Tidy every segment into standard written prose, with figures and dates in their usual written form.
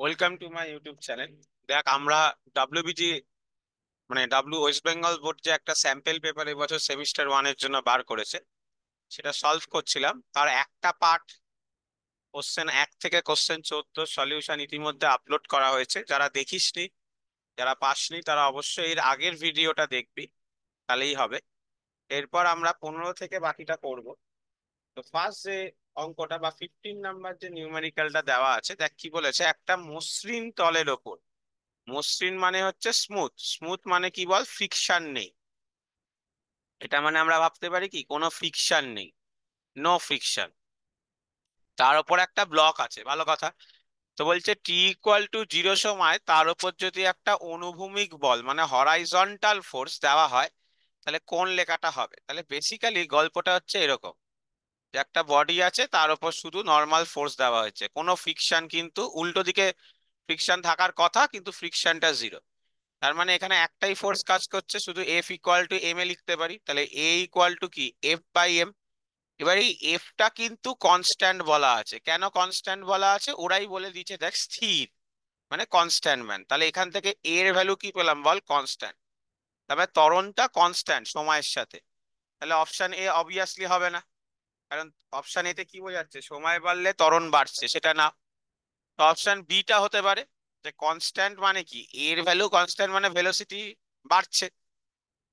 Welcome to my YouTube channel. দেখ, আমরা WBG মানে ওয়েস্ট বেঙ্গল বোর্ড যে একটা স্যাম্পল পেপার এবছর সেমিস্টার ওয়ানের জন্য বার করেছে, সেটা সলভ করছিলাম। তার একটা পার্ট, কোশ্চেন 1 থেকে কোশ্চেন 14 সলিউশন ইতিমধ্যে আপলোড করা হয়েছে। যারা দেখিসনি, যারা পাসনি, তারা অবশ্যই এর আগের ভিডিওটা দেখবি, তাহলেই হবে। এরপর আমরা 15 থেকে বাকিটা করব। তো ফার্স্ট যে অঙ্কটা বা 15 নাম্বার যে নিউমেরিক্যালটা দেওয়া আছে, দেখ কি বলেছে। একটা মসৃণ তলের ওপর, মসৃণ মানে হচ্ছে স্মুথ, স্মুথ মানে কি বল, ফ্রিকশন নেই। এটা মানে আমরা ভাবতে পারি কি কোনো ফ্রিকশন নেই, নো ফ্রিকশন। তার উপর একটা ব্লক আছে, ভালো কথা। তো বলছে t = 0 সময় তার উপর যদি একটা অনুভূমিক বল মানে হরাইজন্টাল ফোর্স দেওয়া হয়, তাহলে কোন লেখাটা হবে? তাহলে বেসিক্যালি গল্পটা হচ্ছে এরকম, যে একটা বডি আছে, তার উপর শুধু নর্মাল ফোর্স দেওয়া হয়েছে, কোনো ফ্রিকশন, কিন্তু উল্টো দিকে ফ্রিকশন থাকার কথা, কিন্তু ফ্রিকশনটা 0। তার মানে এখানে একটাই ফোর্স কাজ করছে, শুধু F = ma লিখতে পারি। তাহলে A = কি, F/m। এবার এই এফটা কিন্তু কনস্ট্যান্ট বলা আছে। কেন কনস্ট্যান্ট বলা আছে? ওরাই বলে দিয়েছে, দেখ, স্থির মানে কনস্ট্যান্ট ম্যান। তাহলে এখান থেকে এর ভ্যালু কি পেলাম বল, কনস্ট্যান্ট। তবে ত্বরণটা কনস্ট্যান্ট সময়ের সাথে। তাহলে অপশন এ অবভিয়াসলি হবে না, কারণ অপশন এতে কি বোঝাচ্ছে, সময় বাড়লে ত্বরণ বাড়ছে, সেটা না। তো অপশন বিটা হতে পারে, যে কনস্ট্যান্ট মানে কি, এর ভ্যালু কনস্ট্যান্ট মানে ভেলোসিটি বাড়ছে,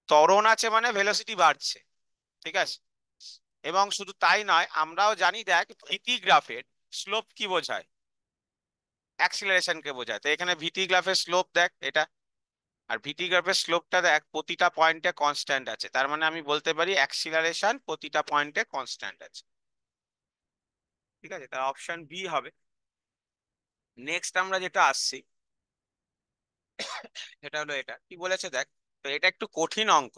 ত্বরণ আছে মানে ভেলোসিটি বাড়ছে। ঠিক আছে। এবং শুধু তাই নয়, আমরাও জানি, দেখ, ভিটি গ্রাফের স্লোপ কি বোঝায়, অ্যাক্সিলারেশন কে বোঝায়। তো এখানে ভিটি গ্রাফের স্লোপ দেখ এটা, আর ভিটি গ্রাফের স্লোপটা দেখ প্রতিটা পয়েন্টে কনস্ট্যান্ট আছে। তার মানে আমি বলতে পারি অ্যাক্সিলারেশন প্রতিটা পয়েন্টে কনস্ট্যান্ট আছে। ঠিক আছে, তার অপশন বি হবে। নেক্সট আমরা যেটা আসছি, সেটা হলো, এটা কি বলেছে দেখ। তো এটা একটু কঠিন অঙ্ক,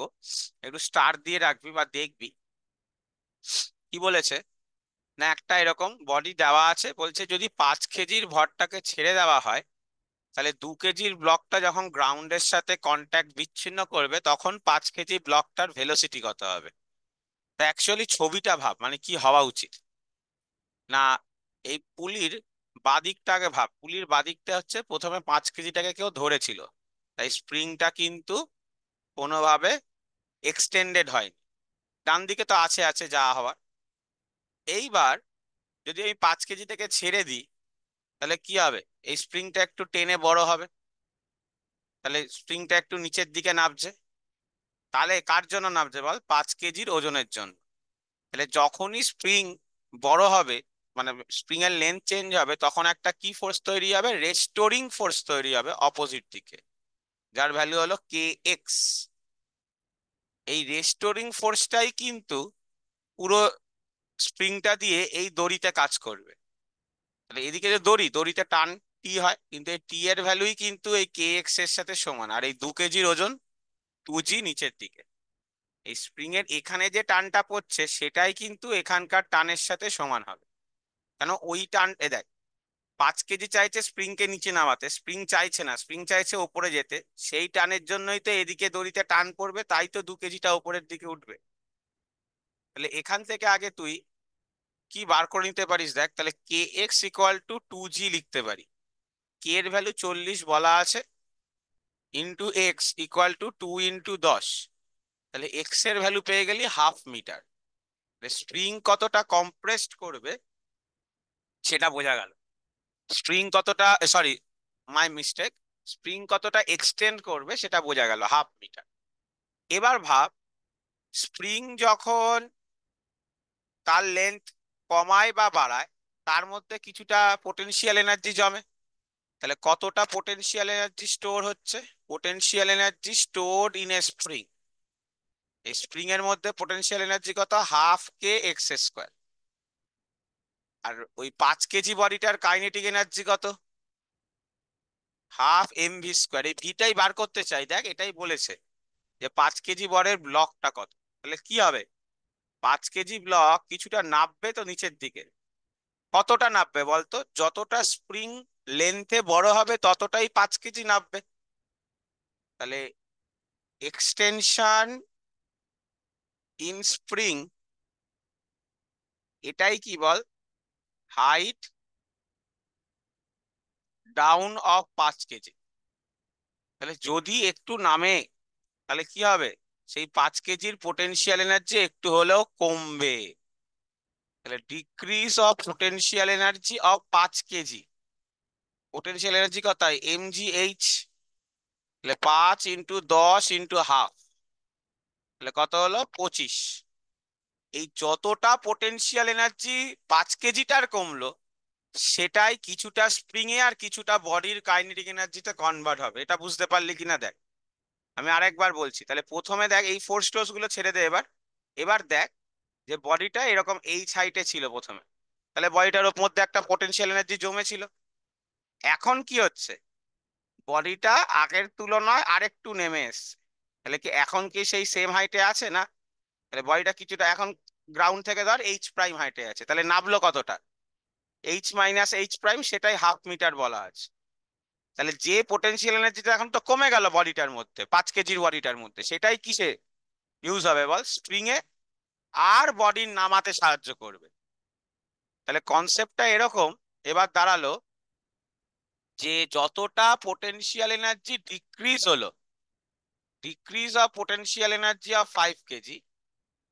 একটু স্টার দিয়ে রাখবি বা দেখবি। কি বলেছে না, একটা এরকম বডি দেওয়া আছে, বলছে যদি 5 কেজির ভরটাকে ছেড়ে দেওয়া হয়, তাহলে 2 কেজির ব্লকটা যখন গ্রাউন্ডের সাথে কন্ট্যাক্ট বিচ্ছিন্ন করবে, তখন 5 কেজি ব্লকটার ভেলোসিটি কত হবে। তা অ্যাকচুয়ালি ছবিটা ভাব, মানে কি হওয়া উচিত না, এই পুলির বাদিকটাকে ভাব। পুলির বাদিকটা হচ্ছে, প্রথমে 5 কেজিটাকে কেউ ধরেছিল, তাই স্প্রিংটা কিন্তু কোনোভাবে এক্সটেন্ডেড হয়নি। ডান দিকে তো আছে আছে যা হওয়ার। এইবার যদি আমি 5 কেজিটাকে ছেড়ে দিই, তাহলে কি হবে, এই স্প্রিংটা একটু টেনে বড় হবে, তাহলে স্প্রিংটা একটু নিচের দিকে নামছে। তাহলে কার জন্য নামছে বল, 5 কেজির ওজনের জন্য। তাহলে যখনই স্প্রিং বড় হবে, মানে স্প্রিং এর লেন্থ চেঞ্জ হবে, তখন একটা কি ফোর্স তৈরি হবে, রেস্টোরিং ফোর্স তৈরি হবে অপোজিট দিকে, যার ভ্যালু হলো kx। এই রেস্টোরিং ফোর্সটাই কিন্তু পুরো স্প্রিংটা দিয়ে এই দড়িতে কাজ করবে। তাহলে এদিকে যে দড়ি, দড়িতে টান টি হয়, কিন্তু এই টি এর ভ্যালুই কিন্তু এই kx এর সাথে সমান। আর এই 2 কেজির ওজন 2g নিচের দিকে, এই স্প্রিং এর এখানে যে টানটা পড়ছে, সেটাই কিন্তু এখানকার টানের সাথে সমান হবে। কেন, ওই টান দেখ, 5 কেজি চাইছে স্প্রিং কে নিচে নামাতে, স্প্রিং চাইছে না, স্প্রিং চাইছে ওপরে যেতে। সেই টানের জন্যই তো এদিকে দড়িতে টান পড়বে, তাই তো 2 কেজিটা উপরের দিকে উঠবে। তাহলে এখান থেকে আগে তুই কি বার করে নিতে পারিস দেখ, তাহলে kx = 2g লিখতে পারি। কে এর ভ্যালু 40 বলা আছে, ইন্টু x = 2 × 10। তাহলে এক্স এর ভ্যালু পেয়ে গেলি 1/2 মিটার। স্প্রিং কতটা কম্প্রেসড করবে সেটা বোঝা গেল। স্প্রিং কতটা, সরি, মাই মিস্টেক, স্প্রিং কতটা এক্সটেন্ড করবে সেটা বোঝা গেল, 1/2 মিটার। এবার ভাব, স্প্রিং যখন তার লেন্থ কমায় বা বাড়ায়, তার মধ্যে কিছুটা পোটেনশিয়াল এনার্জি জমে। তাহলে কতটা পোটেনশিয়াল এনার্জি স্টোর হচ্ছে, potential energy stored in a spring. এই স্প্রিং এর মধ্যে পোটেনশিয়াল এনার্জি কত, 1/2 kx²। আর ওই 5 কেজি বডিটার কাইনেটিক এনার্জি কত, 1/2 mv²। এই ভিটাই বার করতে চাই, দেখ এটাই বলেছে যে 5 কেজি বরের ব্লকটা কত। তাহলে কি হবে, 5 কেজি ব্লক কিছুটা নামবে তো নিচের দিকে। কতটা নামবে বলতো, যতটা স্প্রিং লেন্থে বড় হবে ততটাই 5 কেজি নামবে। তাহলে এক্সটেনশন ইন স্প্রিং, এটাই কি বল, হাইট ডাউন অফ 5 কেজি। তাহলে যদি একটু নামে তাহলে কি হবে, সেই 5 কেজির পোটেনশিয়াল এনার্জি একটু হলেও কমবে। তাহলে decrease of potential energy of 5 KG, potential energy কত হয়, mgh। তাহলে 5 × 10 × ½ তাহলে কত হলো, 25। এই যতটা পোটেনশিয়াল এনার্জি 5 কেজিটার কমলো, সেটাই কিছুটা স্প্রিং এ আর কিছুটা বডির কাইনেটিক এনার্জিতে কনভার্ট হবে। এটা বুঝতে পারলি কিনা দেখ, আমি আরেকবার বলছি। তাহলে প্রথমে দেখ এই ফোর্স টোর্স গুলো ছেড়ে দে। এবার এবার দেখ যে বডিটা এরকম এইচ হাইটে ছিল প্রথমে, তাহলে বডিটার মধ্যে একটা পোটেনশিয়াল এনার্জি জমেছিল। এখন কি হচ্ছে, বডিটা আগের তুলনায় আরেকটু নেমে এসছে। তাহলে কি এখন কি সেই সেম হাইটে আছে না, তাহলে বডিটা কিছুটা এখন গ্রাউন্ড থেকে ধর এইচ প্রাইম হাইটে আছে, তাহলে নামলো কতটা, H - H প্রাইম, সেটাই ½ মিটার বলা আছে। তাহলে যে পোটেনশিয়াল এনার্জিটা এখন তো কমে গেল বডিটার মধ্যে, 5 কেজির বডিটার মধ্যে, সেটাই কিসে ইউজ হবে বল, স্প্রিং এ, আর বডির নামাতে সাহায্য করবে। তাহলে কনসেপ্টটা এরকম এবার দাঁড়ালো যে যতটা পোটেনশিয়াল এনার্জি ডিক্রিজ হলো, decrease of potential energy of 5 KG,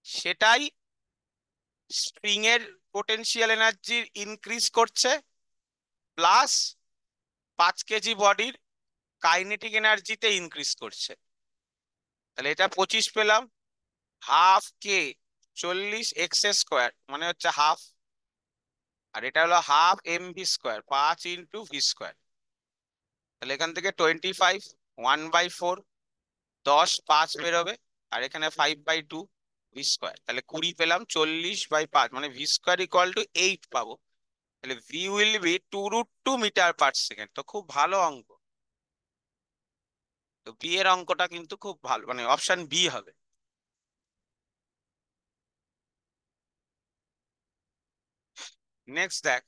সেটাই স্প্রিং এর পোটেনশিয়াল এনার্জি ইনক্রিজ করছে, প্লাস 5 কেজি বডির কাইনেটিক এনার্জিতে ইনক্রিজ করছে। তাহলে এটা 25 পেলাম, ½ K 40 x² মানে হচ্ছে হাফ, আর এটা হলো ½ mv², 5 × v²। তাহলে এখান থেকে 25, 1/4, 10, 5 বেরোবে, আর এখানে 5/2 v², তাহলে 20 পেলাম। 40/5 মানে v²= 8 পাবো। তাহলে v উইল বি 2√2 মিটার/সেকেন্ড। তো খুব ভালো অঙ্ক। তো বি এর অঙ্কটা কিন্তু খুব ভালো, মানে অপশন বি হবে। নেক্সট দেখ,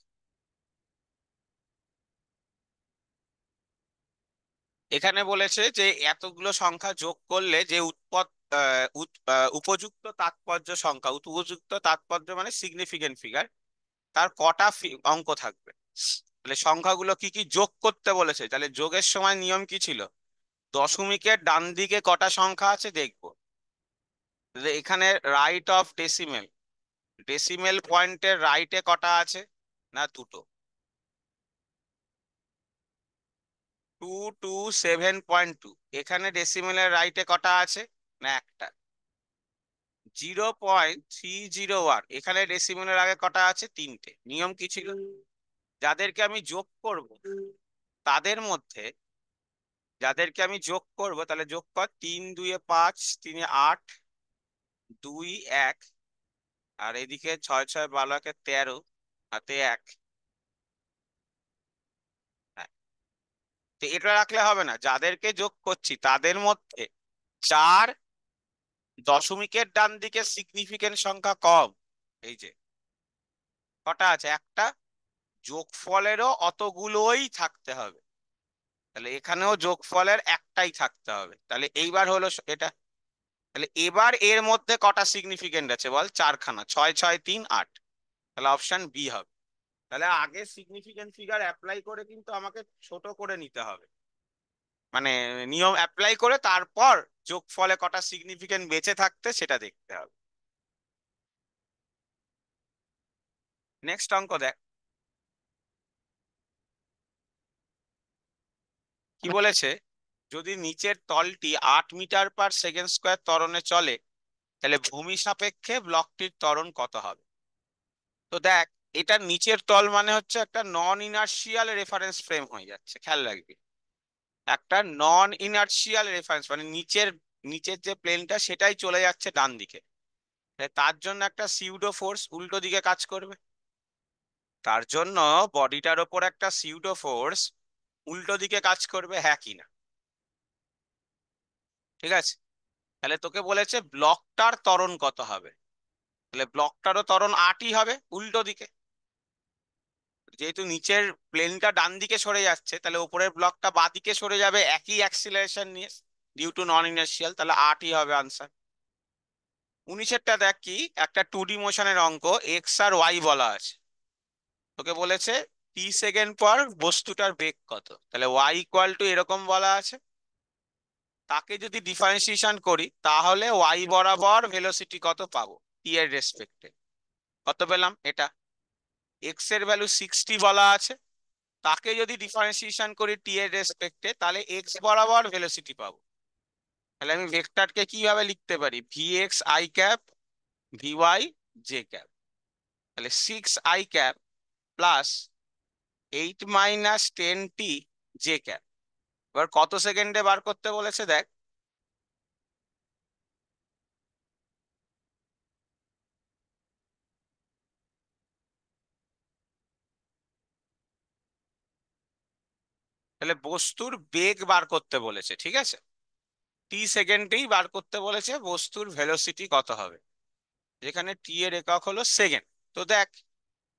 এখানে বলেছে যে এতগুলো সংখ্যা যোগ করলে যে উপযুক্ত তাৎপর্য সংখ্যা, উপযুক্ত তাৎপর্য মানে সিগনিফিকেন্ট ফিগার, তার কটা অঙ্ক থাকবে। তাহলে সংখ্যাগুলো কি কি যোগ করতে বলেছে, তাহলে যোগের সময় নিয়ম কি ছিল, দশমিকের ডান দিকে কটা সংখ্যা আছে দেখবো। তাহলে এখানে রাইট অফ ডেসিমেল, ডেসিমেল পয়েন্টের রাইটে কটা আছে, না দুটো, 227.2। এখানে ডেসিমেলের রাইটে কটা আছে, না একটা, 0.301। এখানে ডেসিমেলের আগে কটা আছে, তিনটে। নিয়ম কি ছিল, যাদেরকে আমি যোগ করব তাদের মধ্যে, যাদেরকে আমি যোগ করব, তাহলে যোগ কর, 3 × 2 = 5, 3 × 8, 2 1, আর এদিকে 6 6 12 × 13, হাতে 1। হ্যাঁ, তো এটা রাখলে হবে না, যাদেরকে যোগ করছি তাদের মধ্যে চার দশমিকের ডান দিকে সিগনিফিকেন্ট সংখ্যা কম, এই যে কটা আছে, একটা, যোগফলেরও অতগুলোই থাকতে হবে। তাহলে এখানেও যোগফলের একটাই থাকতে হবে। তাহলে এইবার হলো এটা, তাহলে এবার এর মধ্যে কটা সিগনিফিকেন্ট আছে বল, চারখানা, 6 6 3 8। তাহলে অপশন বি হবে। তাহলে আগে সিগনিফিকেন্ট ফিগার অ্যাপ্লাই করে কিন্তু আমাকে ছোট করে নিতে হবে, মানে নিয়ম অ্যাপ্লাই করে তারপর যোগফলে কটা সিগনিফিকেন্ট বেঁচে থাকতে সেটা দেখতে হবে। নেক্সট অঙ্ক দেখ, কি বলেছে, যদি নিচের তলটি 8 মিটার/সেকেন্ড স্কোয়ার ত্বরণে চলে, তাহলে ভূমি সাপেক্ষে ব্লকটির ত্বরণ কত হবে। তো দেখ, এটা নিচের তল মানে হচ্ছে একটা নন ইনার্শিয়াল রেফারেন্স ফ্রেম হয়ে যাচ্ছে, খেয়াল রাখবি। একটা নন ইনার্শিয়াল রেফারেন্স মানে নিচের, নিচের যে প্লেনটা সেটাই চলে যাচ্ছে ডান দিকে, তার জন্য একটা সিউডো ফোর্স উল্টো দিকে কাজ করবে। তার জন্য বডিটার ওপর একটা সিউডো ফোর্স উল্টো দিকে কাজ করবে, হ্যাঁ কি না, ঠিক আছে। তাহলে তোকে বলেছে ব্লকটার ত্বরণ কত হবে, তাহলে ব্লকটারও ত্বরণ 8ই হবে উল্টো দিকে। যেহেতু নিচের প্লেনটা ডান দিকে সরে যাচ্ছে, তাহলে উপরের ব্লকটা বাঁ দিকে সরে যাবে একই অ্যাক্সিলারেশন নিয়ে, ডিউ টু নন ইনার্শিয়াল, তাহলে 8ই হবে আনসার। 19এরটা দেখ, কি একটা 2D মোশনের অঙ্ক, এক্স আর ওয়াই বলা আছে। তোকে বলেছে টি সেকেন্ড পর বস্তুটার বেগ কত, তাহলে ওয়াই ইকুয়াল টু এরকম বলা আছে। তাকে যদি ডিফারেন্সিয়েশন করি তাহলে ওয়াই বরাবর ভেলোসিটি কত পাবো টি এর রেসপেক্টে, কত পেলাম এটা। এক্স এর ভ্যালু 60 বলা আছে, তাকে যদি ডিফারেন্সিয়েশন করি টি এর রেসপেক্টে তাহলে এক্স বরাবর ভেলোসিটি পাবো। তাহলে আমি ভেক্টরকে কিভাবে লিখতে পারি, V X I cap V Y J cap. তাহলে 6 i cap plus 8 - 10 t J cap. এবার কত সেকেন্ডে বার করতে বলেছে দেখ। তাহলে বস্তুর বেগ বার করতে বলেছে, ঠিক আছে, টি সেকেন্ডেই বার করতে বলেছে বস্তুর ভেলোসিটি কত হবে, যেখানে টি এর একক হলো সেকেন্ড। তো দেখ,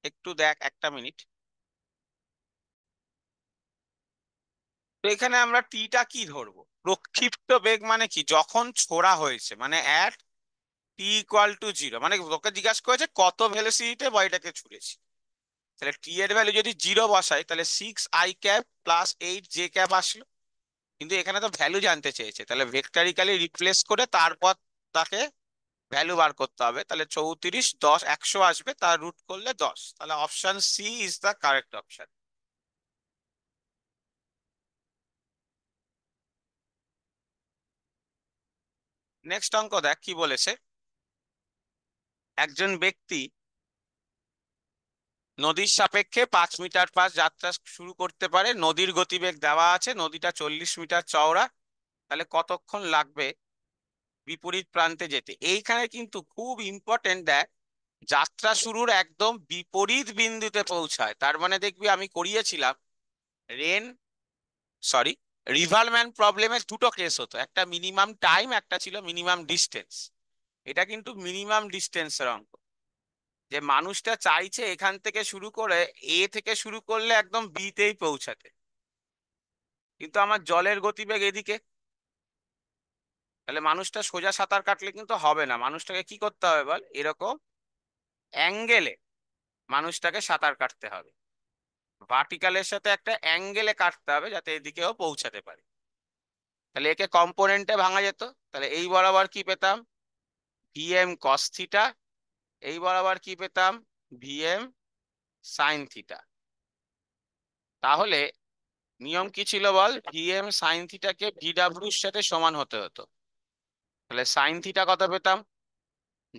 একটু দেখ, একটা মিনিট। তো এখানে আমরা টিটা কি ধরবো, প্রক্ষিপ্ত বেগ মানে কি, যখন ছোড়া হয়েছে, মানে অ্যাট টি ইকুয়াল টু 0, মানে তোকে জিজ্ঞাসা করেছে কত ভেলোসিটিতে বডিটাকে ছুড়েছি। তাহলে টি এর ভ্যালু যদি 0 বসাই তাহলে 6 i cap plus 8 j cap আসলো। কিন্তু এখানে তো ভ্যালু জানতে চেয়েছে, তাহলে ভেক্টরিক্যালি রিপ্লেস করে তারপর তাকে ভ্যালু বার করতে হবে। তাহলে 34, 10, 100 আসবে, তার রুট করলে 10। তাহলে option C is the correct option. Next অঙ্ক দেখ কি বলেছে। একজন ব্যক্তি নদীর সাপেক্ষে 5 মিটার পাস যাত্রা শুরু করতে পারে, নদীর গতিবেগ দেওয়া আছে, নদীটা 40 মিটার চওড়া, তাহলে কতক্ষণ লাগবে বিপরীত প্রান্তে যেতে। এইখানে কিন্তু খুব ইম্পর্টেন্ট, দেখ যাত্রা শুরুর একদম বিপরীত বিন্দুতে পৌঁছায়, তার মানে দেখবি আমি করিয়েছিলাম রেন সরি রিভারম্যান প্রবলেমের দুটো কেস হতো, একটা মিনিমাম টাইম, একটা ছিল মিনিমাম ডিস্টেন্স। এটা কিন্তু মিনিমাম ডিস্টেন্সের অঙ্ক, যে মানুষটা চাইছে এখান থেকে শুরু করে এ থেকে শুরু করলে একদম বি তেই পৌঁছাতে, কিন্তু আমার জলের গতিবেগ এদিকে। তাহলে মানুষটা সোজা সাঁতার কাটলে কিন্তু হবে না, মানুষটাকে কি করতে হবে বল, এরকম অ্যাঙ্গেলে মানুষটাকে সাঁতার কাটতে হবে, ভার্টিক্যালের সাথে একটা অ্যাঙ্গেলে কাটতে হবে যাতে এদিকেও পৌঁছাতে পারে। তাহলে একে কম্পোনেন্টে ভাঙা যেত, তাহলে এই বরাবর কি পেতাম, ভিএম কস থিটা, এই বরাবর কি পেতাম, ভিএম সাইন থিটা। তাহলে নিয়ম কি ছিল বল, ভিএম সাইন থিটাকে ভিডাব্লিউর সাথে সমান হতে হতো। তাহলে সাইন থিটা কত পেতাম,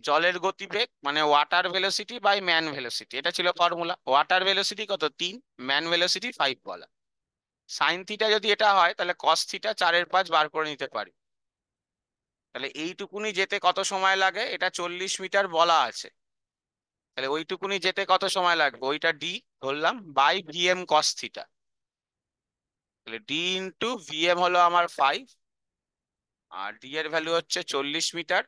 জলের গতিবেগ মানে water velocity by man velocity, এটা ছিল ফর্মুলা। ওয়াটার ভেলোসিটি কত 3, ম্যান ভেলোসিটি 5 বলা। সাইন থিটা যদি এটা হয় তাহলে কস থিটা 4/5 বার করে নিতে পারি। তাহলে এইটুকুনি যেতে কত সময় লাগে, এটা 40 মিটার বলা আছে, তাহলে ওইটুকুনি যেতে কত সময় লাগবে, ওইটা ডি ধরলাম বাই ভিএম কস থিটা। তাহলে ডি ইন্টু ভিএম হলো আমার 5, আর ডি এর ভ্যালু হচ্ছে 40 মিটার,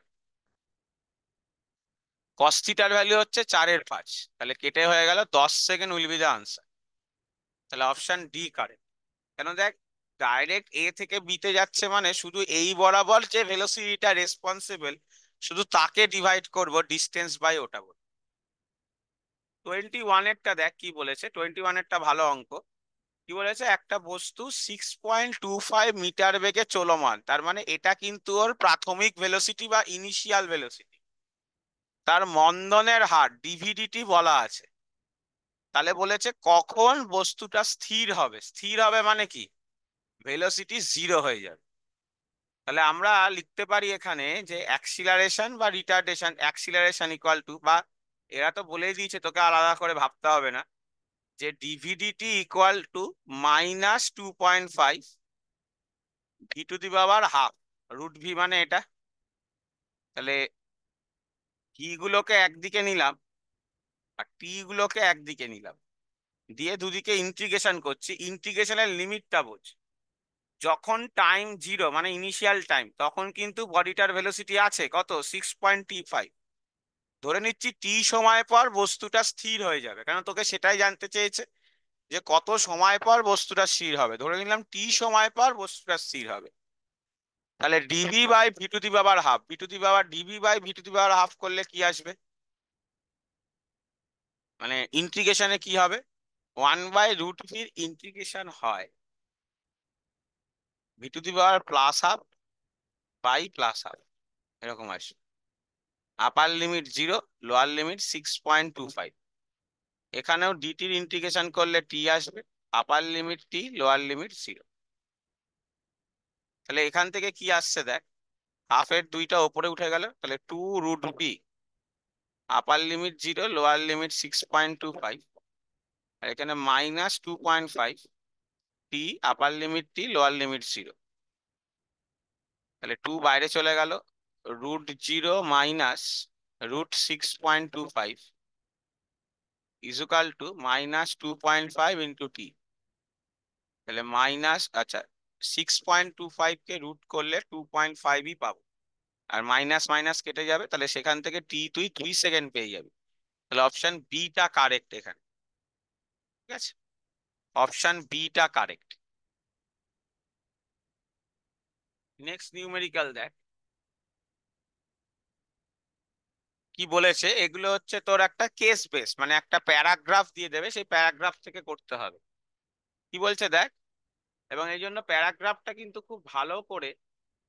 কস থিটার ভ্যালু হচ্ছে 4/5, তাহলে কেটে হয়ে গেল 10 second will be the answer. তাহলে অপশন ডি কারেক্ট। কেন দেখ, ডাইরেক্ট এ থেকে বি তে যাচ্ছে মানে শুধু এই বরাবর যে ভেলোসিটিটা রেসপন্সিবল শুধু তাকে ডিভাইড করব ডিস্টেন্স বাই ওটা বলে। 21-এরটা দেখ কি বলেছে, 21-এরটা ভালো অঙ্ক। কি বলেছে, একটা বস্তু 6.25 মিটার বেগে চলমান, তার মানে এটা কিন্তু ওর প্রাথমিক ভেলোসিটি বা ইনিশিয়াল ভেলোসিটি, তার মন্দনের হার ডিভিডিটি বলা আছে। তাহলে বলেছে কখন বস্তুটা স্থির হবে, স্থির হবে মানে কি, ভেলোসিটি 0 হয়ে যাবে। তাহলে আমরা লিখতে পারি এখানে যে অ্যাক্সিলারেশন বা রিটার্ডেশন, অ্যাক্সিলারেশন ইকুয়াল টু, বা এরা তো বলেই দিয়েছে তোকে আলাদা করে ভাবতে হবে না, যে d v d t equal to -2.5 v to the power half root v, মানে এটা। তাহলে ভি গুলোকে একদিকে নিলাম আর টি গুলোকে একদিকে নিলাম, দিয়ে দুদিকে ইন্টিগ্রেশন করছি, ইন্টিগ্রেশনের লিমিটটা বোঝ। যখন টাইম 0 মানে ইনিশিয়াল টাইম, তখন কিন্তু বডিটার ভেলোসিটি আছে কত, 6.25। ধরে নিচ্ছি টি সময় পর বস্তুটা স্থির হয়ে যাবে, কারণ তোকে সেটাই জানতে চেয়েছে যে কত সময় পর বস্তুটা স্থির হবে, ধরে নিলাম টি সময় পর বস্তুটা স্থির হবে। তাহলে D V by V to the power half, V to the power D V by V to the power half করলে কি আসবে, মানে ইন্টিগ্রেশনে কি হবে, 1/√v ইন্টিগ্রেশন হয় v⁻+½ বাই +½ এরকম আসে। আপার লিমিট 0, লোয়ার লিমিট 6.25। এখানেও ডিটির ইন্টিগ্রেশন করলে টি আসবে, আপার লিমিট টি, লোয়ার লিমিট 0। তাহলে এখান থেকে কি আসছে দেখ, হাফের দুইটা ওপরে উঠে গেল, তাহলে 2√v, upper limit 0, lower limit 6.25, আর এখানে -2.5 t, upper limit t, lower limit 0। তাহলে 2 বাইরে চলে গেল, √0 minus √6.25 equal to -2.5 into t. তাহলে আচ্ছা, 6.25 কে রুট করলে 2.5ই পাবো, আর মাইনাস মাইনাস কেটে যাবে, তাহলে সেখান থেকে টি তুই 2 সেকেন্ড পেয়ে যাবি। তাহলে অপশন বিটা কারেক্ট এখানে। ঠিক আছে, option beta correct. Next numerical দেখ কি বলেছে। এগুলো হচ্ছে তোর একটা কেস বেস, মানে একটা প্যারাগ্রাফ দিয়ে দেবে, সেই প্যারাগ্রাফ থেকে করতে হবে। কি বলছে দেখ, এবং এই জন্য প্যারাগ্রাফটা কিন্তু খুব ভালো করে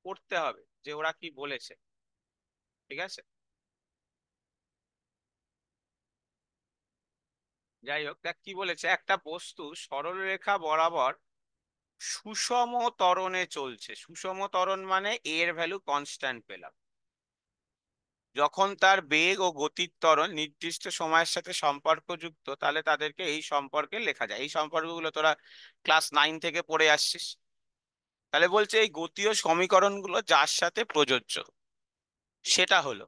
পড়তে হবে যে ওরা কি বলেছে। ঠিক আছে, যাই হোক, দেখ কি বলেছে। একটা বস্তু সরলরেখা বরাবর সুষম ত্বরণে চলছে। সুষম ত্বরণ মানে এর ভ্যালু কনস্ট্যান্ট পেলাম। যখন তার বেগ ও গতির ত্বরণ নির্দিষ্ট সময়ের সাথে সম্পর্কযুক্ত, তাহলে তাদেরকে এই সম্পর্কে লেখা যায়। এই সম্পর্কগুলো তোরা ক্লাস 9 থেকে পড়ে আসছিস। তাহলে বলছে এই গতীয় সমীকরণগুলো যার সাথে প্রযোজ্য সেটা হলো,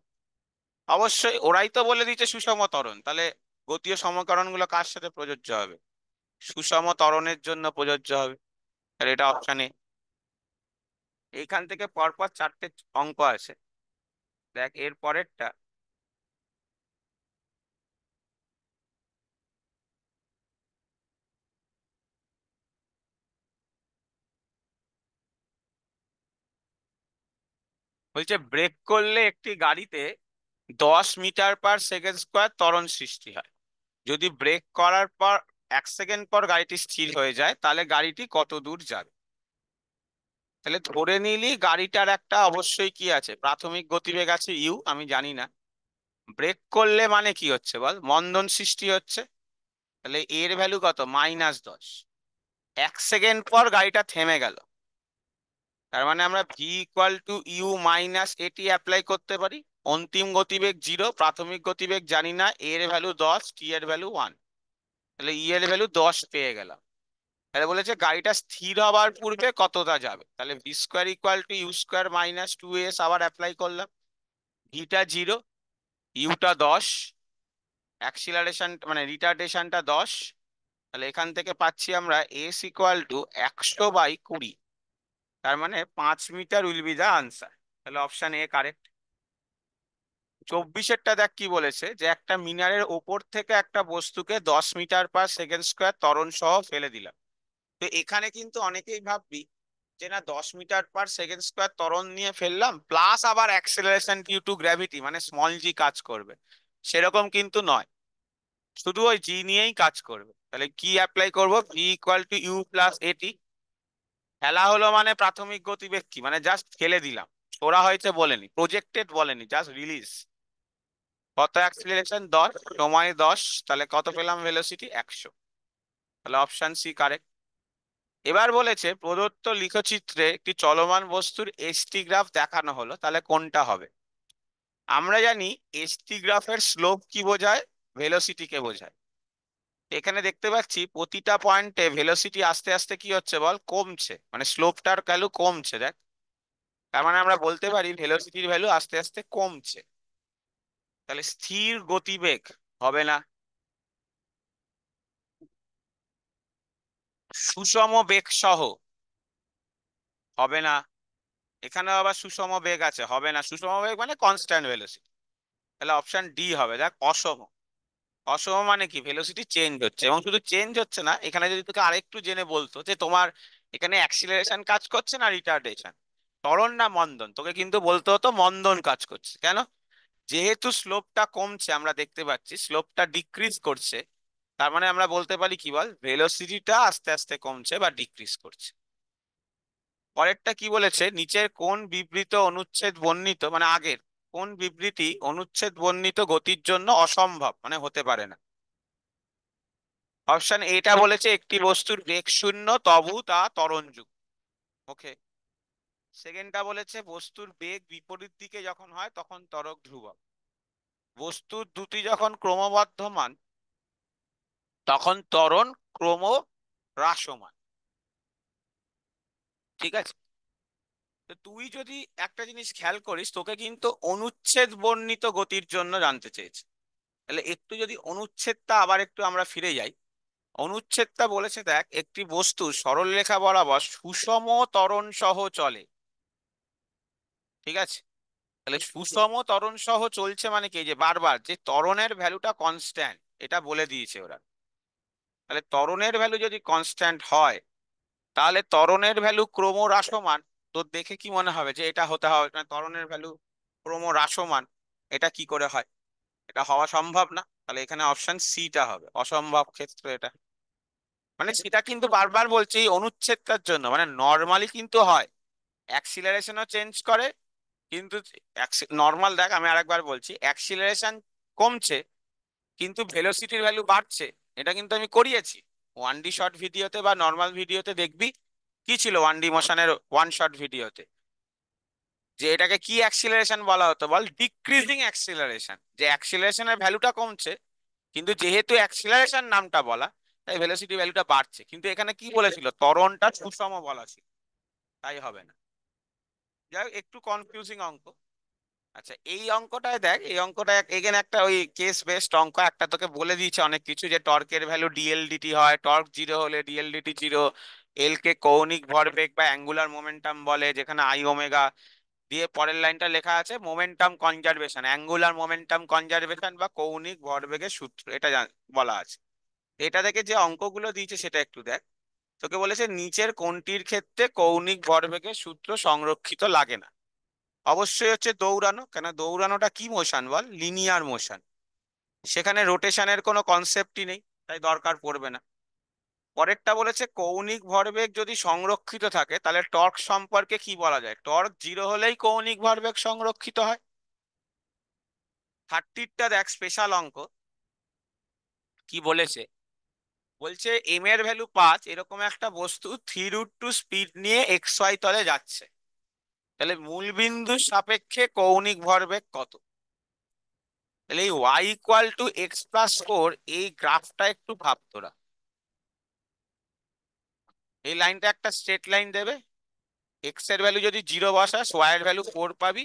অবশ্যই ওরাই তো বলে দিচ্ছে সুষম ত্বরণ, তাহলে গতীয় সমীকরণগুলো কার সাথে প্রযোজ্য হবে? সুষম ত্বরণের জন্য প্রযোজ্য হবে। তাহলে এটা অপশন এ। এইখান থেকে পরপর 4টে অঙ্ক আছে, দেখ এর পরেরটা। বলছে ব্রেক করলে একটি গাড়িতে 10 মিটার/সেকেন্ড স্কোয়ার ত্বরণ সৃষ্টি হয়। যদি ব্রেক করার পর 1 সেকেন্ড পর গাড়িটি স্থির হয়ে যায়, তাহলে গাড়িটি কত দূর যাবে? তাহলে ধরে নিলি গাড়িটার একটা অবশ্যই কি আছে, প্রাথমিক গতিবেগ আছে ইউ, আমি জানি না। ব্রেক করলে মানে কি হচ্ছে বল, মন্দন সৃষ্টি হচ্ছে। তাহলে এর ভ্যালু কত, -10। 1 সেকেন্ড পর গাড়িটা থেমে গেল, তার মানে আমরা v=u-at অ্যাপ্লাই করতে পারি। অন্তিম গতিবেগ 0, প্রাথমিক গতিবেগ জানি না, এর ভ্যালু 10, টি এর ভ্যালু 1। তাহলে ই এর ভ্যালু 10 পেয়ে গেলাম। তাহলে বলেছে গাড়িটা স্থির হবার পূর্বে কতটা যাবে, তাহলে v²= u² - 2s আবার অ্যাপ্লাই করলাম। ভিটা 0, ইউটা 10, অ্যাক্সিলারেশন মানে রিটার্ডেশনটা 10। তাহলে এখান থেকে পাচ্ছি আমরা s=100/20, তার মানে 5 metre will be the answer. তাহলে অপশন এ কারেক্ট। 24এরটা দেখ কি বলেছে, যে একটা মিনারের ওপর থেকে একটা বস্তুকে 10 মিটার/সেকেন্ড স্কোয়ার ত্বরণ সহ ফেলে দিলাম। তো এখানে কিন্তু অনেকেই ভাববি যে না, 10 মিটার/সেকেন্ড স্কোয়ার ত্বরণ নিয়ে ফেললাম প্লাস আবার অ্যাক্সেলারেশন ডিউ টু গ্র্যাভিটি মানে স্মল জি কাজ করবে, সেরকম কিন্তু নয়, শুধু ওই জি নিয়েই কাজ করবে। তাহলে কি অ্যাপ্লাই করব, v=u+at। ফেলা হলো মানে প্রাথমিক গতিবেগ কি, মানে জাস্ট ফেলে দিলাম, ছোড়া হয়েছে বলেনি, প্রজেক্টেড বলেনি, জাস্ট রিলিজ। কত অ্যাক্সিলারেশন, 10, সময় 10, তাহলে কত পেলাম, ভেলোসিটি 100। তাহলে অপশন সি কারেক্ট। এবার বলেছে প্রদত্ত লিখচিত্রে একটি চলমান বস্তুর এসটি গ্রাফ দেখানো হলো, তাহলে কোনটা হবে? আমরা জানি এসটি গ্রাফের স্লোপ কি বোঝায়, ভেলোসিটিকে বোঝায়। এখানে দেখতে পাচ্ছি প্রতিটা পয়েন্টে ভেলোসিটি আস্তে আস্তে কি হচ্ছে বল, কমছে, মানে স্লোপটার ভ্যালু কমছে দেখ। তার মানে আমরা বলতে পারি ভেলোসিটির ভ্যালু আস্তে আস্তে কমছে। তাহলে স্থির গতিবেগ হবে না। সুষম বেগ সহ হবে না। এখানে আবার সুষম বেগ আছে, হবে না। সুষম বেগ মানে কনস্ট্যান্ট ভেলোসিটি। তাহলে অপশন ডি হবে দেখ, অসম। অসম মানে কি, ভেলোসিটি চেঞ্জ হচ্ছে, এবং শুধু চেঞ্জ হচ্ছে না, এখানে যদি তোকে আরেকটু জেনে বলতো যে তোমার এখানে অ্যাক্সিলারেশন কাজ করছে না রিটার্ডেশন, ত্বরণ না মন্দন, তোকে কিন্তু বলতে হতো মন্দন কাজ করছে। কেন? যেহেতু স্লোপটা কমছে, আমরা দেখতে পাচ্ছি স্লোপটা ডিক্রিজ করছে, তার মানে আমরা বলতে পারি কি বল, ভেলোসিটিটা আস্তে আস্তে কমছে বা ডিক্রিজ করছে। পরেরটা কি বলেছে, নিচের কোন বিবৃত অনুচ্ছেদ বর্ণিত, মানে আগের কোন বিবৃতি অনুচ্ছেদ বর্ণিত গতির জন্য অসম্ভব, মানে হতে পারে না। অপশন এটা বলেছে একটি বস্তুর বেগ শূন্য তবু তা ত্বরণযুক্ত। ওকে। সেকেন্ডটা বলেছে বস্তুর বেগ বিপরীত দিকে যখন হয় তখন ত্বরক ধ্রুবক। বস্তুর দুটি যখন ক্রমবর্ধমান তখন ত্বরণ ক্রম হ্রাসমান। ঠিক আছে। তো তুই যদি একটা জিনিস খেয়াল করিস, তোকে কিন্তু অনুচ্ছেদ বর্ণিত গতির জন্য জানতে চেয়েছে। তাহলে একটু যদি অনুচ্ছেদটা আবার একটু আমরা ফিরে যাই, অনুচ্ছেদটা বলেছে দেখ একটি বস্তু সরলরেখা বরাবর সুষম ত্বরণ সহ চলে। ঠিক আছে। তাহলে সুষম ত্বরণ সহ চলছে মানে কি, যে বারবার যে ত্বরণের ভ্যালুটা কনস্ট্যান্ট, এটা বলে দিয়েছে ওরা। তাহলে ত্বরণের ভ্যালু যদি কনস্ট্যান্ট হয়, তাহলে ত্বরণের ভ্যালু ক্রমহ্রাসমান। তো দেখে কি মনে হবে যে এটা হতে হবে, মানে ত্বরণের ভ্যালু ক্রমহ্রাসমান। এটা কি করে হয়? এটা হওয়া সম্ভব না। তাহলে এখানে অপশন সিটা হবে অসম্ভব ক্ষেত্র এটা। মানে সেটা কিন্তু বারবার বলছি এই অনুচ্ছেদটার জন্য, মানে নর্মালি কিন্তু হয়, অ্যাক্সিলারেশনও চেঞ্জ করে। কিন্তু নর্মাল দেখ, আমি আরেকবার বলছি, অ্যাক্সিলারেশন কমছে কিন্তু ভেলোসিটির ভ্যালু বাড়ছে। এটা কিন্তু আমি করিয়েছি 1D শর্ট ভিডিওতে বা নর্মাল ভিডিওতে। দেখবি কি ছিল 1D মোশনের ওয়ান শর্ট ভিডিওতে, যে এটাকে কি অ্যাক্সিলারেশন বলা হতো বল, ডিক্রিজিং অ্যাক্সিলারেশন। যে অ্যাক্সিলারেশনের ভ্যালুটা কমছে কিন্তু যেহেতু অ্যাক্সিলারেশন নামটা বলা, তাই ভেলোসিটি ভ্যালুটা বাড়ছে। কিন্তু এখানে কি বলেছিল, ত্বরণটা সুষম বলা ছিল, তাই হবে না। যাই হোক, একটু কনফিউজিং অঙ্ক। আচ্ছা, এই অঙ্কটায় দেখ, এই অঙ্কটা এগেন একটা ওই কেস বেসড অঙ্ক। একটা তোকে বলে দিয়েছে অনেক কিছু, যে টর্কের ভ্যালু ডিএলডিটি হয়, টর্ক জিরো হলে ডিএলডিটি জিরো। এল কে কৌণিক ভরবেগ বা অ্যাঙ্গুলার মোমেন্টাম বলে, যেখানে আই ওমেগা দিয়ে পরের লাইনটা লেখা আছে momentum conservation, angular momentum conservation বা কৌণিক ভরবেগের সূত্র, এটা বলা আছে। এটা থেকে যে অঙ্কগুলো দিয়েছে সেটা একটু দেখ। তোকে বলেছে নিচের কোনটির ক্ষেত্রে কৌণিক ভরবেগের সূত্র সংরক্ষিত লাগে না। অবশ্যই হচ্ছে দৌড়ানো। কেন, দৌড়ানোটা কি মোশন বল, লিনিয়ার মোশন। সেখানে রোটেশনের কোনো কনসেপ্টই নেই, তাই দরকার পড়বে না। পরেরটা বলেছে কৌণিক ভরবেগ যদি সংরক্ষিত থাকে তাহলে টর্ক সম্পর্কে কি বলা যায়, টর্ক জিরো হলেই কৌণিক ভরবেগ সংরক্ষিত হয়। থার্টিরটা দেখ, স্পেশাল অঙ্ক। কি বলেছে, বলছে এম এর ভ্যালু 5, এরকম একটা বস্তু 3√2 স্পিড নিয়ে এক্স ওয়াই তলে যাচ্ছে। তাহলে মূল বিন্দুর সাপেক্ষে কৌণিক ভরবেগ কত? তাহলে এই y = x+4, এই গ্রাফটা একটু ভাব তোরা। এই লাইনটা একটা স্ট্রেট লাইন দেবে। এক্স এর ভ্যালু যদি জিরো বসাস ওয়াই এর ভ্যালু 4 পাবি,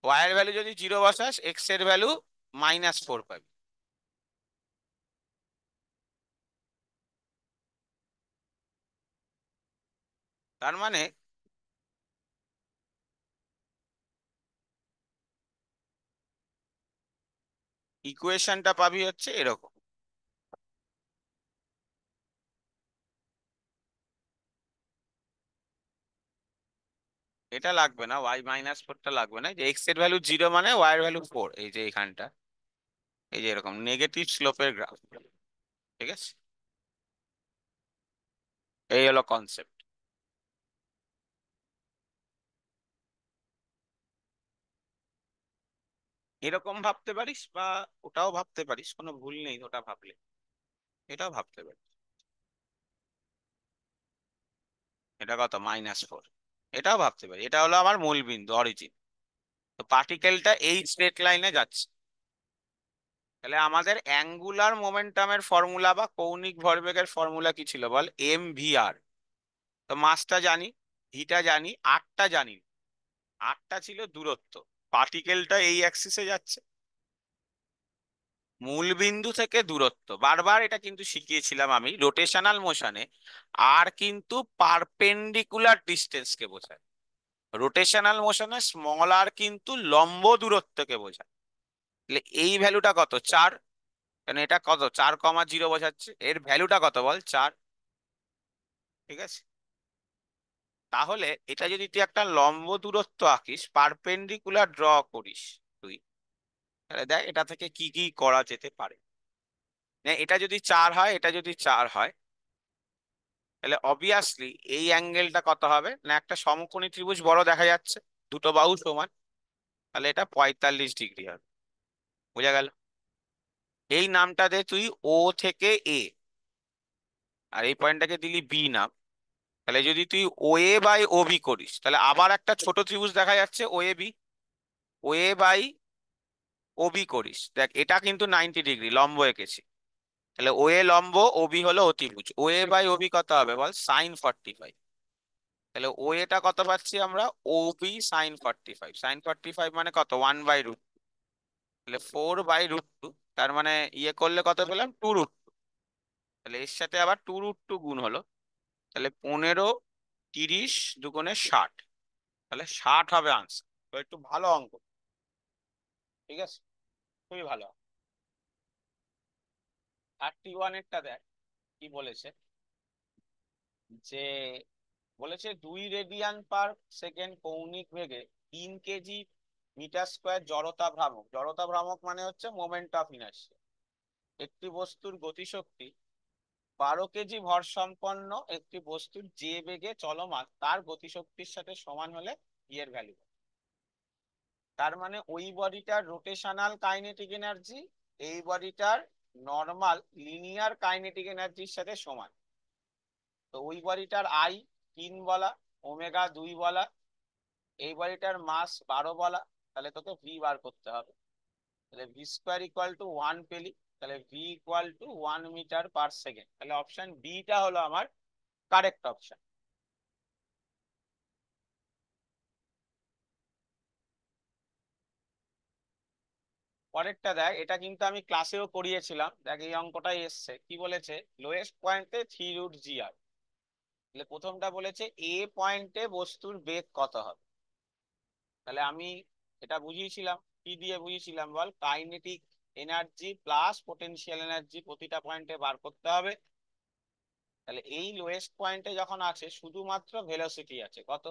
ওয়াই এর ভ্যালু যদি জিরো বসাস এক্স এর ভ্যালু -4 পাবি। তার মানে ইকুয়েশনটা পাবি হচ্ছে এরকম। এটা লাগবে না, y-4টা লাগবে না, যে এক্স এর ভ্যালু জিরো মানে ওয়াই এর ভ্যালু 4, এই যে এখানটা, এই যে এরকম নেগেটিভ স্লোপের গ্রাফ। ঠিক আছে, এই হলো কনসেপ্ট। এরকম ভাবতে পারিস বা ওটাও ভাবতে পারিস, কোনো ভুল নেই ওটা ভাবলে। এটাও ভাবতে পারিস। এটা কত, -4। এটাও ভাবতে পারি, এটা হলো আমার মূল বিন্দু, অরিজিন। তো পার্টিকেলটা এই স্ট্রেট লাইনে যাচ্ছে। তাহলে আমাদের অ্যাঙ্গুলার মোমেন্টামের ফর্মুলা বা কৌণিক ভরবেগের ফর্মুলা কি ছিল বল, mvr। তো মাসটা জানি, ভিটা জানি, আরটা জানি। আরটা ছিল দূরত্ব। পার্টিকেলটা এই অ্যাক্সিসে যাচ্ছে, মূল বিন্দু থেকে দূরত্ব। বারবার এটা কিন্তু শিখিয়েছিলাম আমি রোটেশনাল মোশনে। আর কিন্তু পারপেন্ডিকুলার ডিস্টেন্সকে বোঝায়। রোটেশনাল মোশনে স্মল আর কিন্তু লম্ব দূরত্বকে বোঝায়। তাহলে এই ভ্যালুটা কত, 4। কারণ এটা কত, 4,0 বোঝাচ্ছে, এর ভ্যালুটা কত বল, 4। ঠিক আছে। তাহলে এটা যদি তুই একটা লম্ব দূরত্ব আঁকিস, পারপেন্ডিকুলার ড্র করিস তুই, তাহলে দেখ এটা থেকে কি কি করা যেতে পারে। এটা যদি 4 হয়, এটা যদি 4 হয়, তাহলে অবভিয়াসলি এই অ্যাঙ্গেলটা কত হবে না, একটা সমকোণী ত্রিভুজ বড় দেখা যাচ্ছে, দুটো বাহু সমান, তাহলে এটা 45 ডিগ্রি হবে। বোঝা গেল? এই নামটা দে তুই ও থেকে এ, আর এই পয়েন্টটাকে দিলি বি নাম। তাহলে যদি তুই ও এ বাই ও বি করিস, তাহলে আবার একটা ছোট ত্রিভুজ দেখা যাচ্ছে O A B, O A by O B করিস, দেখ এটা কিন্তু 90 ডিগ্রি লম্ব এঁকেছি। তাহলে ও এ লম্ব, ও বি হলো অতিভুজ, ও এ বাই ও বি কত হবে বল, sin 45। তাহলে ও এটা কত পাচ্ছি আমরা, ও বি sin 45, sin 45 মানে কত, 1/√, তাহলে 4/√2, তার মানে ইয়ে করলে কত পেলাম, 2√2। তাহলে এর সাথে আবার 2√2 গুণ হলো, তাহলে 15, 30, দুগুণে 60, তাহলে 60 হবে আনসার। তো একটু ভালো অঙ্ক, ঠিক আছে, খুবই ভালো। 31 এরটা দেখ কি বলেছে, যে বলেছে 2 রেডিয়ান পার সেকেন্ড কৌণিক বেগে 3 কেজি মিটার স্কোয়ার জড়তা ভ্রামক, জড়তা ভ্রামক মানে হচ্ছে মোমেন্ট অফ ইনার্সিয়া, একটি বস্তুর গতিশক্তি 12 কেজি ভর সম্পন্ন একটি বস্তুর যে বেগে চলমান তার গতিশক্তির সাথে সমান হলে এর ভ্যালু। তার মানে ওই বডিটার রোটেশনাল কাইনেটিক এনার্জি এই বডিটার নর্মাল লিনিয়ার কাইনেটিক এনার্জির সাথে সমান। তো ওই বডিটার আই 3 বলা, ওমেগা 2 বলা, এই বডিটার মাস 12 বলা, তাহলে তোকে ভি বার করতে হবে। তাহলে ভি স্কোয়ার ইকুয়াল টু 1 পেলি, তাহলে V equal to 1 metre per second, তাহলে অপশন বিটা হলো আমার কারেক্ট অপশন। পরেরটা দেখ, এটা কিন্তু আমি ক্লাসেও করিয়েছিলাম, দেখ এই অঙ্কটাই এসছে, কি বলেছে, লোয়েস্ট পয়েন্টে 3√GR। তাহলে প্রথমটা বলেছে এ পয়েন্টে বস্তুর বেগ কত হবে। তাহলে আমি এটা বুঝিয়েছিলাম, কি দিয়ে বুঝিয়েছিলাম বল, kinetic energy plus potential energy প্রতিটা পয়েন্টে বার করতে হবে। তাহলে এই লোয়েস্ট পয়েন্টে যখন আছে শুধুমাত্র ভেলোসিটি আছে কত,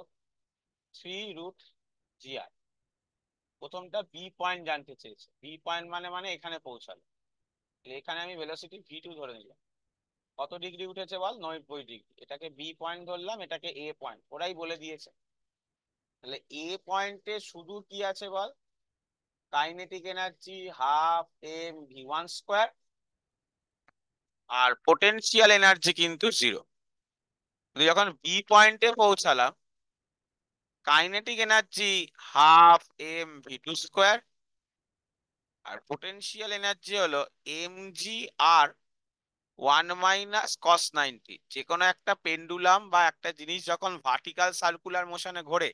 3√GR। প্রথমটা বি পয়েন্ট জানতে চেয়েছে, বি পয়েন্ট মানে এখানে পৌঁছালো, এখানে আমি ভেলোসিটি ভি2 ধরে নিলাম, কত ডিগ্রি উঠেছে বল, 90 ডিগ্রি, এটাকে বি পয়েন্ট ধরলাম, এটাকে এ পয়েন্ট, ওরাই বলে দিয়েছে। তাহলে এ পয়েন্টে শুধু কি আছে বল, কাইনেটিক এনার্জি ½ mv1 স্কোয়ার, আর পোটেনশিয়াল এনার্জি কিন্তু 0। যখন বি পয়েন্টে পৌঁছালাম, কাইনেটিক এনার্জি ½ mv2 স্কোয়ার, আর পোটেনশিয়াল এনার্জি হলো mg/1 - cos 90। যে কোনো একটা পেন্ডুলাম বা একটা জিনিস যখন ভার্টিক্যাল সার্কুলার মোশনে ঘোরে,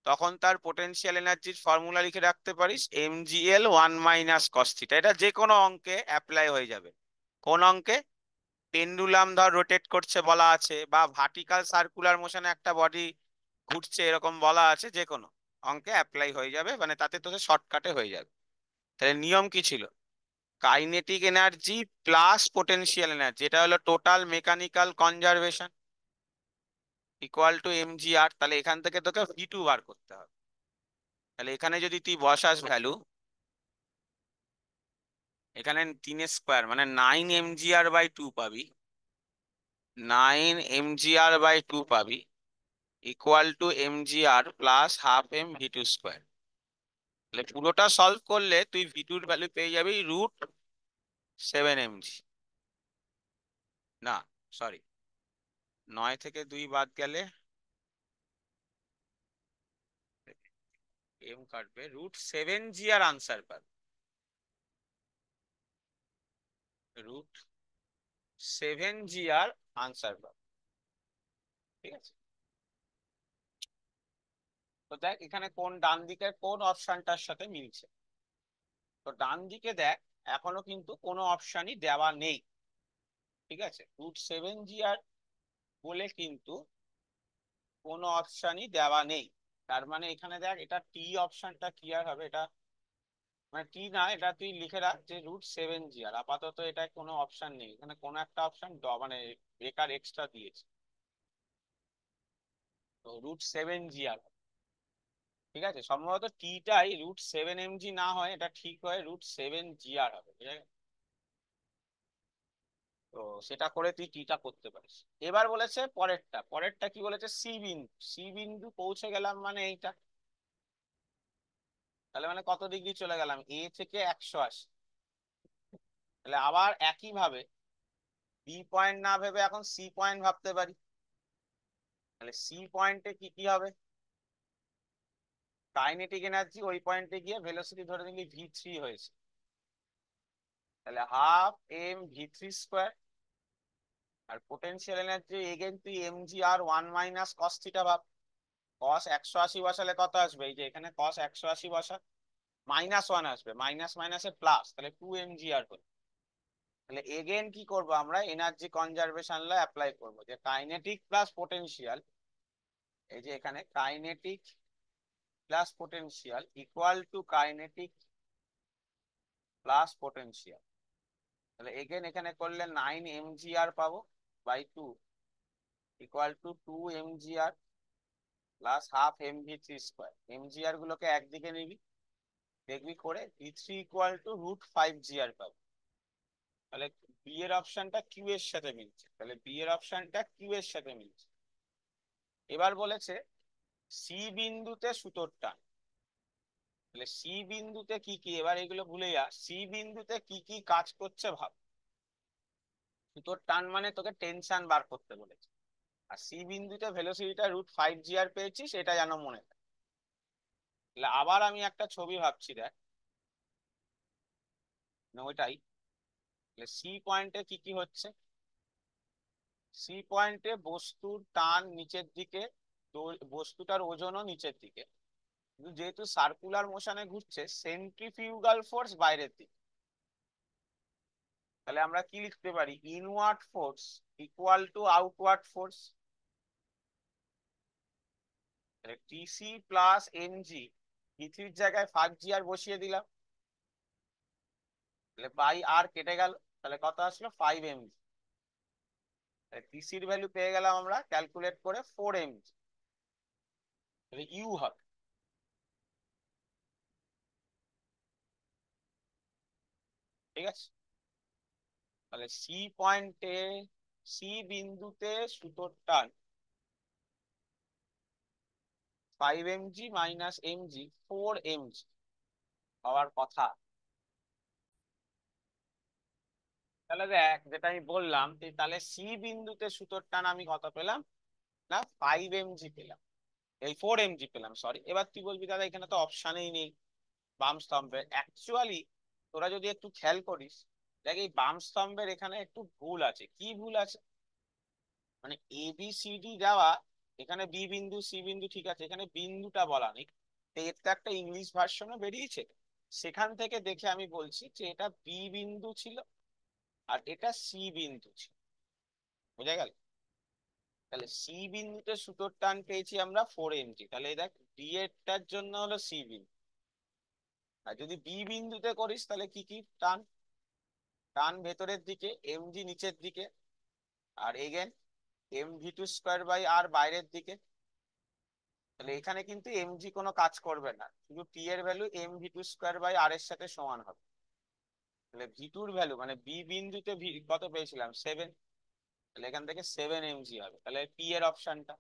তখন তার পোটেনশিয়াল এনার্জির ফর্মুলা লিখে রাখতে পারিস mgl1 - cos θ। এটা যে কোনো অঙ্কে অ্যাপ্লাই হয়ে যাবে। কোন অঙ্কে, পেন্ডুলাম ধর রোটেট করছে বলা আছে, বা ভার্টিক্যাল সার্কুলার মোশনে একটা বডি ঘুরছে এরকম বলা আছে, যে কোনো অঙ্কে অ্যাপ্লাই হয়ে যাবে, মানে তাতে তোদের শর্টকাটে হয়ে যাবে। তাহলে নিয়ম কি ছিল, kinetic energy plus potential energy, এটা হলো total mechanical conservation, equal to mgr। তাহলে এখান থেকে তোকে ভি2 বার করতে হবে। তাহলে এখানে যদি তুই বসাস ভ্যালু, এখানে 3 স্কোয়ার মানে 9 mgr/2 পাবি, 9 mgr/2 পাবি, equal to mgr plus ½ mv2 square. তাহলে পুরোটা সলভ করলে তুই ভি2 এর ভ্যালু পেয়ে যাবি √7 mg। না, সরি, 9 থেকে 2 বাদ গেলে এম কাটবে, √7 g আর আনসার পাবে, √7 g আর আনসার পাবে। ঠিক আছে, তো দেখ এখানে কোন ডান দিকের কোন অপশনটার সাথে মিলছে। তো ডান দিকে দেখ, এখনো কিন্তু কোনো অপশনই দেওয়া নেই। ঠিক আছে, √7 g আর বলে কিন্তু কোনো অপশনই দেওয়া নেই। তার মানে এখানে দেখ, এটা টি অপশনটা ক্লিয়ার হবে, এটা মানে টি না, এটা তুই লিখে রাখ যে √7 g আর, আপাতত এটা কোনো অপশন নেই, এখানে কোনো একটা অপশন মানে বেকার এক্সট্রা দিয়েছে, তো √7 g আর। ঠিক আছে, সম্ভবত টিটাই √7 mg না হয়, এটা ঠিক হয় √7 g আর হবে, ঠিক আছে। তো সেটা করে তুই টিটা করতে পারিস। এবার বলেছে পরেরটা, পরেরটা কি বলেছে, সি বিন্দু, সি বিন্দু পৌঁছে গেলাম মানে এইটা, তাহলে মানে কত ডিগ্রি চলে গেলাম, এ থেকে 180। তাহলে আবার একই ভাবে বি পয়েন্ট না ভেবে এখন সি পয়েন্ট ভাবতে পারি। তাহলে সি পয়েন্টে কি কি হবে, কাইনেটিক এনার্জি ওই পয়েন্টে গিয়ে ভেলোসিটি ধরে নিলি v3 হয়েছে, তাহলে হাফ এম v3 স্কোয়ার। আর পোটেনশিয়াল এনার্জি এগেন তুই এম জি আর 1 - cos θ ভাব। কস 180 বসালে কত আসবে, এই যে এখানে কস 180 বসা, -1 আসবে, মাইনাস মাইনাসে প্লাস, তাহলে 2 mg আর হলো। তাহলে এগেন কি করব আমরা, এনার্জি কনজারভেশন ল অ্যাপ্লাই করব, যে কাইনেটিক প্লাস পোটেনশিয়াল, এই যে এখানে kinetic plus potential equal to kinetic plus potential. তাহলে এগেন এখানে করলে 9 mg পাবো by 2 equal to 2 mg plus half mv3 square. mg গুলোকে একদিকে নিবি, দেখবি করে v3 ইকুয়াল টু √5 g পাবো। তাহলে বি এর অপশনটা কিউ এর সাথে মিলছে, তাহলে বি এর অপশনটা কিউ এর সাথে মিলছে। এবার বলেছে সি বিন্দুতে সুতোর টান, তাহলে সি বিন্দুতে কি কি, এবার এগুলো ভুলে যা, সি বিন্দুতে কি কি কাজ করছে ভাব। সুতোর টান মানে তোকে টেনশন বার করতে বলেছে, আর সি বিন্দুতে ভেলোসিটিটা √5 g পেয়েছিস, এটা যেন মনে থাকে। তাহলে আবার আমি একটা ছবি ভাবছি দেখ, না ওইটাই, তাহলে সি পয়েন্টে কি কি হচ্ছে, সি পয়েন্টে বস্তুর টান নিচের দিকে, বস্তুটার ওজনও নিচের দিকে, কিন্তু যেহেতু সার্কুলার মোশনে ঘুরছে সেন্ট্রিফিউগাল ফোর্স বাইরের দিকে। তাহলে আমরা কি লিখতে পারি, inward force equal to outward force. তাহলে টিসি প্লাস এমজি, পৃথিবীর জায়গায় 5 g বসিয়ে দিলাম, তাহলে বাই আর কেটে গেল, তাহলে কত আসলো 5 mg। টিসির ভ্যালু পেয়ে গেলাম আমরা ক্যালকুলেট করে 4 mg, তাহলে ইউ হবে। ঠিক আছে, তাহলে সি পয়েন্টে, সি বিন্দুতে সুতোর টান 5 mg - mg 4 mg হওয়ার কথা। তাহলে দেখ যেটা আমি বললাম, তাহলে সি বিন্দুতে সুতোর টান আমি কত পেলাম, না 5 mg পেলাম, এই 4 mg পেলাম সরি। এবার তুই বলবি দাদা এখানে তো অপশানেই নেই বাম স্তম্ভের, অ্যাকচুয়ালি তোরা যদি একটু খেয়াল করিস, দেখ এই বাম স্তম্ভের এখানে একটু ভুল আছে। কি ভুল আছে, মানে এ বি সি ডি দেওয়া, এখানে বি বিন্দু সি বিন্দু ঠিক আছে, এখানে বিন্দুটা বলা নেই। তো এর তো একটা ইংলিশ ভার্সনও বেরিয়েছে, সেখান থেকে দেখে আমি বলছি যে এটা বি বিন্দু ছিল আর এটা সি বিন্দু ছিল, বোঝা গেল। তাহলে সি বিন্দুতে সুতোর টান পেয়েছি আমরা 4 mg, তাহলে এই দেখ ডি এরটার জন্য হলো সি বিন্দু। আর যদি বি বিন্দুতে করিস তাহলে কি কি টান, টান ভেতরের দিকে, এমজি নিচের দিকে, আর এগেন mv2 স্কোয়ার বাই আর বাইরের দিকে। তাহলে এখানে কিন্তু এমজি কোনো কাজ করবে না, শুধু টি এর ভ্যালু mv2 স্কোয়ার বাই আর এর সাথে সমান হবে। তাহলে ভি টুর ভ্যালু মানে বি বিন্দুতে ভি কত পেয়েছিলাম 7, তাহলে এখান থেকে 7 mg হবে, তাহলে পি এর অপশনটা,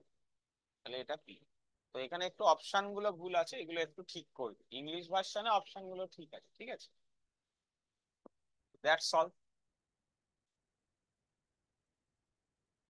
তাহলে এটা পি। তো এখানে একটু অপশন গুলো ভুল আছে, এগুলো একটু ঠিক করবে, ইংলিশ ভার্সনে অপশন গুলো ঠিক আছে, ঠিক আছে। That's all.